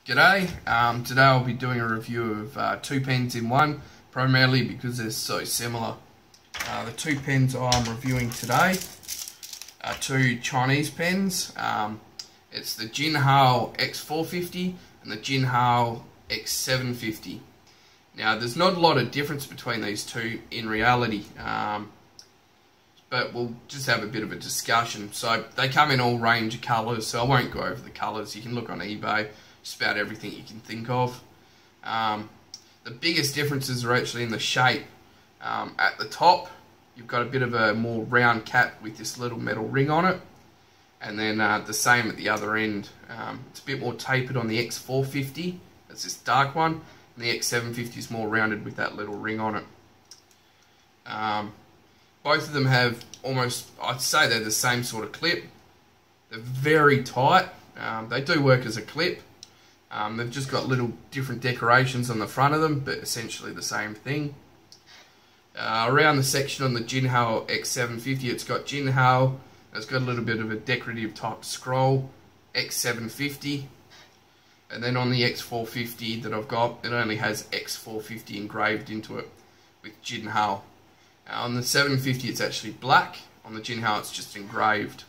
G'day, today I'll be doing a review of two pens in one, primarily because they're so similar. The two pens I'm reviewing today are two Chinese pens. It's the Jinhao x450 and the Jinhao x750. Now there's not a lot of difference between these two in reality, but we'll just have a bit of a discussion. So they come in all range of colours, so I won't go over the colours. You can look on eBay. Just about everything you can think of. The biggest differences are actually in the shape. At the top, you've got a bit of a more round cap with this little metal ring on it, and then the same at the other end. It's a bit more tapered on the x450, that's this dark one, and the x750 is more rounded with that little ring on it. Both of them have almost, I'd say they're the same sort of clip. They're very tight. They do work as a clip. They've just got little different decorations on the front of them, but essentially the same thing. Around the section on the Jinhao x750, it's got Jinhao, it's got a little bit of a decorative type scroll, x750, and then on the x450 that I've got, it only has x450 engraved into it with Jinhao. On the 750 it's actually black, on the Jinhao it's just engraved.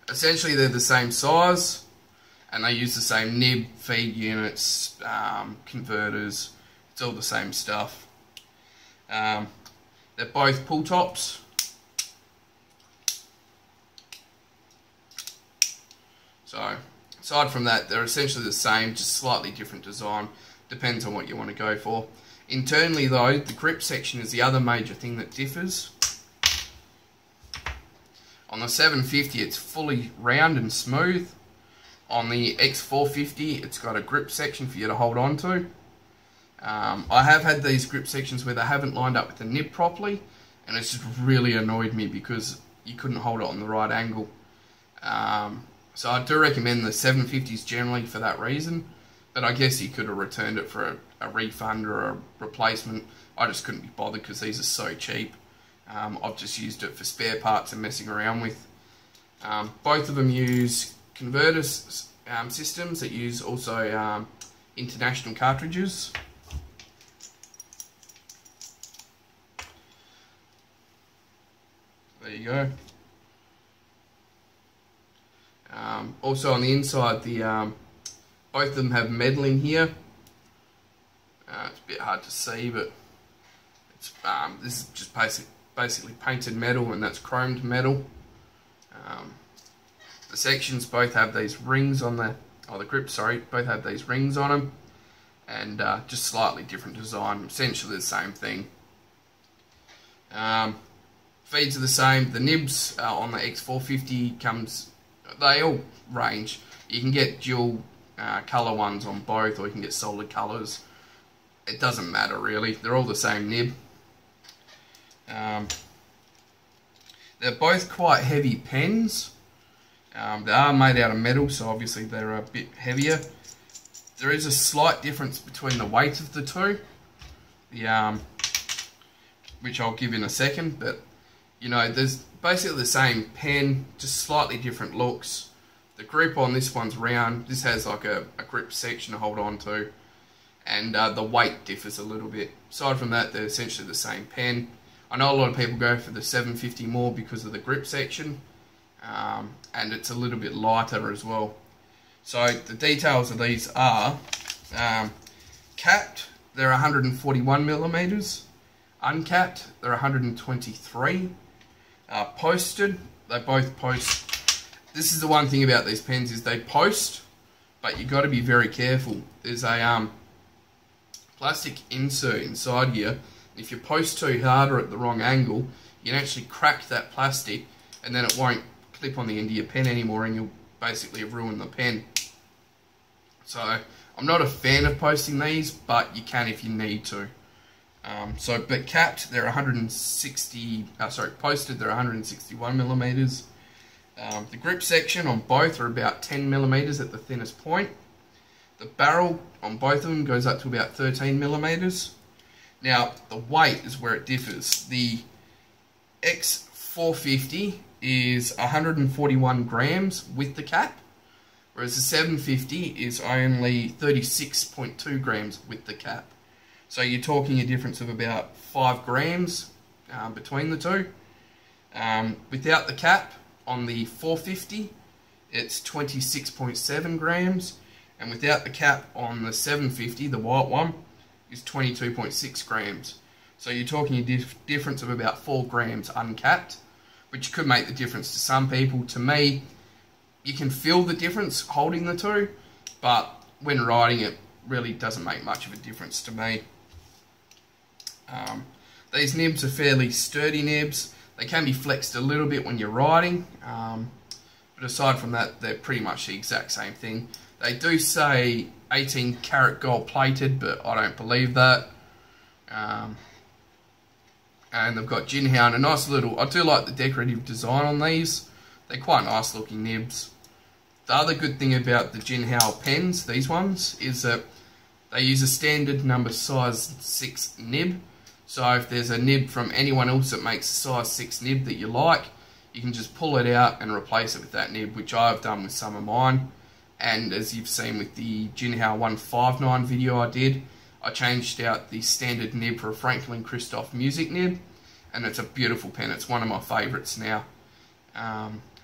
Essentially they're the same size, and they use the same nib, feed units, converters. It's all the same stuff. They're both pull tops. So, aside from that, they're essentially the same, just slightly different design. Depends on what you want to go for. Internally though, the grip section is the other major thing that differs. On the 750 it's fully round and smooth. On the x450 it's got a grip section for you to hold on to. I have had these grip sections where they haven't lined up with the nib properly, and it's just really annoyed me because you couldn't hold it on the right angle. So I do recommend the 750s generally for that reason, but I guess you could have returned it for a refund or a replacement. I just couldn't be bothered because these are so cheap. I've just used it for spare parts and messing around with. Both of them use converter systems that use also international cartridges. There you go. Also on the inside, both of them have metal in here. It's a bit hard to see, but it's this is just basically painted metal, and that's chromed metal. The sections both have these rings on the grips, sorry, both have these rings on them, and just slightly different design, essentially the same thing. Feeds are the same. The nibs on the x450 they all range. You can get dual colour ones on both, or you can get solid colours. It doesn't matter really, they're all the same nib. They're both quite heavy pens. They are made out of metal, so obviously they're a bit heavier. There is a slight difference between the weight of the two, which I'll give in a second, but you know, there's basically the same pen, just slightly different looks. The grip on this one's round, this has like a grip section to hold on to, and the weight differs a little bit. Aside from that, they're essentially the same pen. I know a lot of people go for the 750 more because of the grip section, and it's a little bit lighter as well. So the details of these are capped, they're 141mm, uncapped, they're 123, posted, they both post. This is the one thing about these pens, is they post, but you got to be very careful. There's a plastic insert inside here. If you post too hard or at the wrong angle, you can actually crack that plastic, and then it won't clip on the end of your pen anymore, and you'll basically ruin the pen. So I'm not a fan of posting these, but you can if you need to. But capped, they're posted, they're 161mm. The grip section on both are about 10mm at the thinnest point. The barrel on both of them goes up to about 13mm. Now, the weight is where it differs. The x450 is 141 grams with the cap, whereas the 750 is only 36.2 grams with the cap. So you're talking a difference of about 5 grams between the two. Without the cap, on the 450, it's 26.7 grams, and without the cap on the 750, the white one, is 22.6 grams. So you're talking a difference of about 4 grams uncapped, which could make the difference to some people. To me, you can feel the difference holding the two, but when riding it, really doesn't make much of a difference to me. These nibs are fairly sturdy nibs. They can be flexed a little bit when you're riding, but aside from that, they're pretty much the exact same thing. They do say 18 karat gold plated, but I don't believe that. And they've got Jinhao and a nice little, I do like the decorative design on these. They're quite nice looking nibs. The other good thing about the Jinhao pens, these ones, is that they use a standard number size 6 nib. So if there's a nib from anyone else that makes a size 6 nib that you like, you can just pull it out and replace it with that nib, which I've done with some of mine. And as you've seen with the Jinhao 159 video I did, I changed out the standard nib for a Franklin Christoph music nib, and it's a beautiful pen. It's one of my favourites now.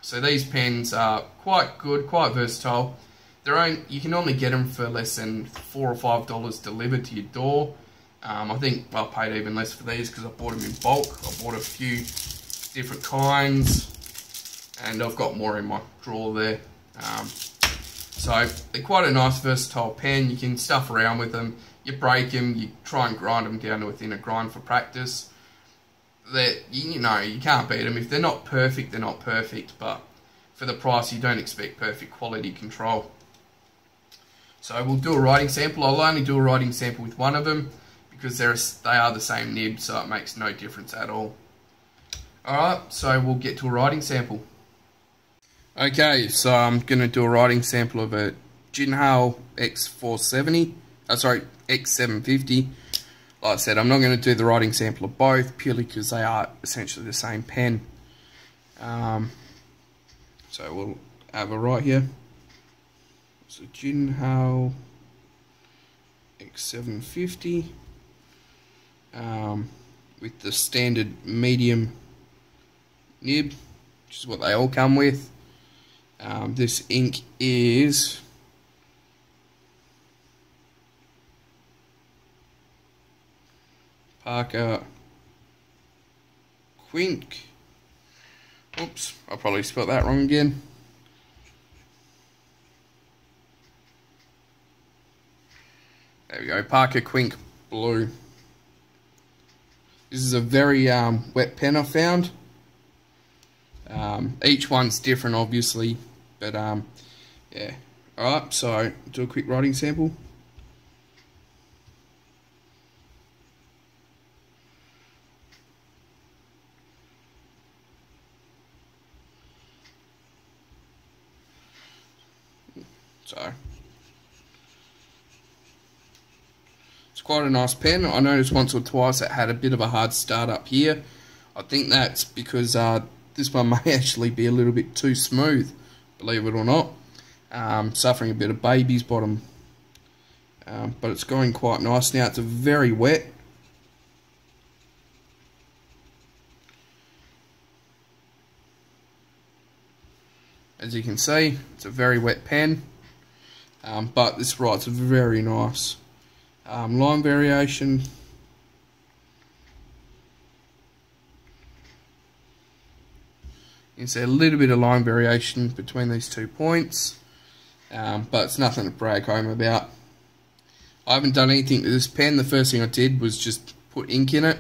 So these pens are quite good, quite versatile. You can only get them for less than $4 or $5 delivered to your door. I think I paid even less for these because I bought them in bulk. I bought a few different kinds, and I've got more in my drawer there. So they're quite a nice versatile pen. You can stuff around with them. You break them, you try and grind them down to within a grind for practice. You can't beat them. If they're not perfect, they're not perfect, but for the price, you don't expect perfect quality control. So we'll do a writing sample. I'll only do a writing sample with one of them, because they are the same nib, so it makes no difference at all. Alright, so we'll get to a writing sample. Okay, so I'm going to do a writing sample of a Jinhao x450, X750. Like I said, I'm not going to do the writing sample of both, purely because they are essentially the same pen. So we'll have a write here. So Jinhao x750. With the standard medium nib, which is what they all come with. This ink is Parker Quink. Oops, I probably spelled that wrong again. There we go, Parker Quink Blue. This is a very wet pen I found. Each one's different, obviously, but yeah. Alright, so do a quick writing sample. So it's quite a nice pen. I noticed once or twice it had a bit of a hard start up here. I think that's because this one may actually be a little bit too smooth, believe it or not. Suffering a bit of baby's bottom, but it's going quite nice now. It's very wet. As you can see, it's a very wet pen, but this writes very nice. Line variation. You can see a little bit of line variation between these 2 points, but it's nothing to brag home about. I haven't done anything to this pen. The first thing I did was just put ink in it,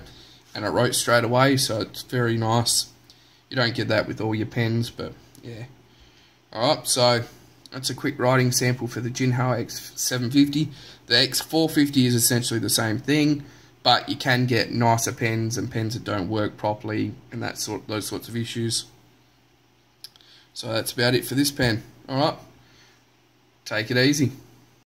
and it wrote straight away, so it's very nice. You don't get that with all your pens, but yeah. Alright, so that's a quick writing sample for the Jinhao x750. The x450 is essentially the same thing, but you can get nicer pens and pens that don't work properly and those sorts of issues. So that's about it for this pen. Alright, take it easy.